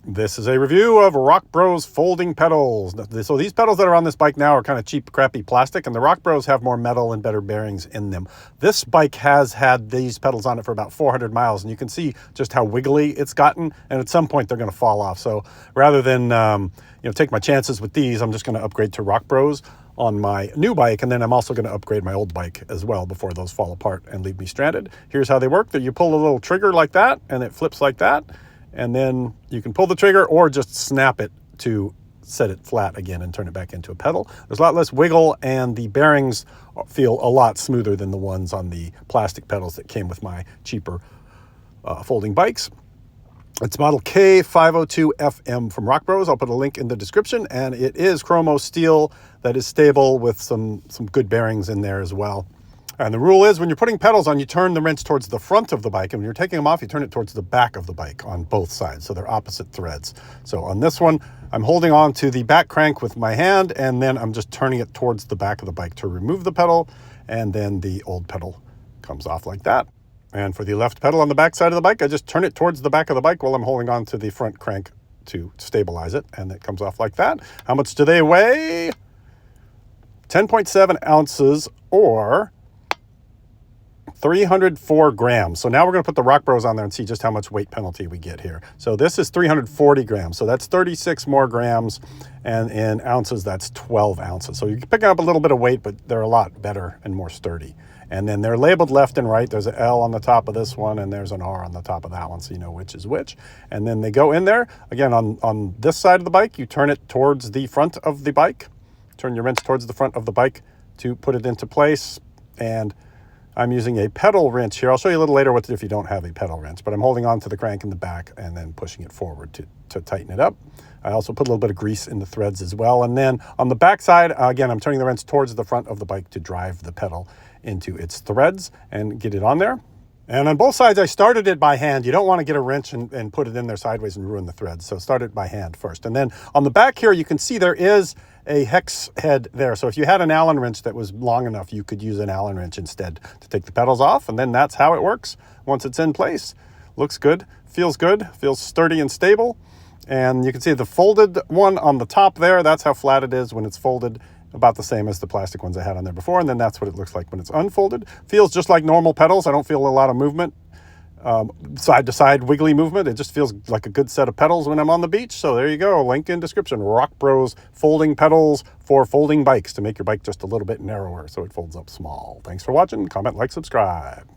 This is a review of Rockbros folding pedals. So these pedals that are on this bike now are kind of cheap, crappy plastic, and the Rockbros have more metal and better bearings in them. This bike has had these pedals on it for about 400 miles, and you can see just how wiggly it's gotten, and at some point they're going to fall off. So rather than take my chances with these, I'm just going to upgrade to Rockbros on my new bike, and then I'm also going to upgrade my old bike as well before those fall apart and leave me stranded. Here's how they work. You pull a little trigger like that, and it flips like that. And then you can pull the trigger or just snap it to set it flat again and turn it back into a pedal. There's a lot less wiggle, and the bearings feel a lot smoother than the ones on the plastic pedals that came with my cheaper folding bikes. It's model K502FM from Rockbros. I'll put a link in the description, and it is chromo steel that is stable with some good bearings in there as well. And the rule is when you're putting pedals on, you turn the wrench towards the front of the bike, and when you're taking them off, you turn it towards the back of the bike on both sides, so they're opposite threads. So on this one, I'm holding on to the back crank with my hand, and then I'm just turning it towards the back of the bike to remove the pedal, and then the old pedal comes off like that. And for the left pedal on the back side of the bike, I just turn it towards the back of the bike while I'm holding on to the front crank to stabilize it, and it comes off like that. How much do they weigh? 10.7 ounces or 304 grams. So now we're going to put the Rockbros on there and see just how much weight penalty we get here. So this is 340 grams. So that's 36 more grams. And in ounces, that's 12 ounces. So you're picking up a little bit of weight, but they're a lot better and more sturdy. And then they're labeled left and right. There's an L on the top of this one, and there's an R on the top of that one, so you know which is which. And then they go in there. Again, on this side of the bike, you turn it towards the front of the bike. Turn your wrench towards the front of the bike to put it into place. And I'm using a pedal wrench here. I'll show you a little later what to do if you don't have a pedal wrench, but I'm holding on to the crank in the back and then pushing it forward to tighten it up. I also put a little bit of grease in the threads as well. And then on the back side, again, I'm turning the wrench towards the front of the bike to drive the pedal into its threads and get it on there. And on both sides, I started it by hand. You don't want to get a wrench and put it in there sideways and ruin the threads. So start it by hand first. And then on the back here, you can see there is a hex head there. So if you had an Allen wrench that was long enough, you could use an Allen wrench instead to take the pedals off. And then that's how it works. Once it's in place, looks good, feels sturdy and stable. And you can see the folded one on the top there. That's how flat it is when it's folded. About the same as the plastic ones I had on there before. And then that's what it looks like when it's unfolded. Feels just like normal pedals. I don't feel a lot of movement, side to side wiggly movement. It just feels like a good set of pedals when I'm on the beach. So there you go. Link in description. Rockbros folding pedals for folding bikes to make your bike just a little bit narrower so it folds up small. Thanks for watching. Comment, like, subscribe.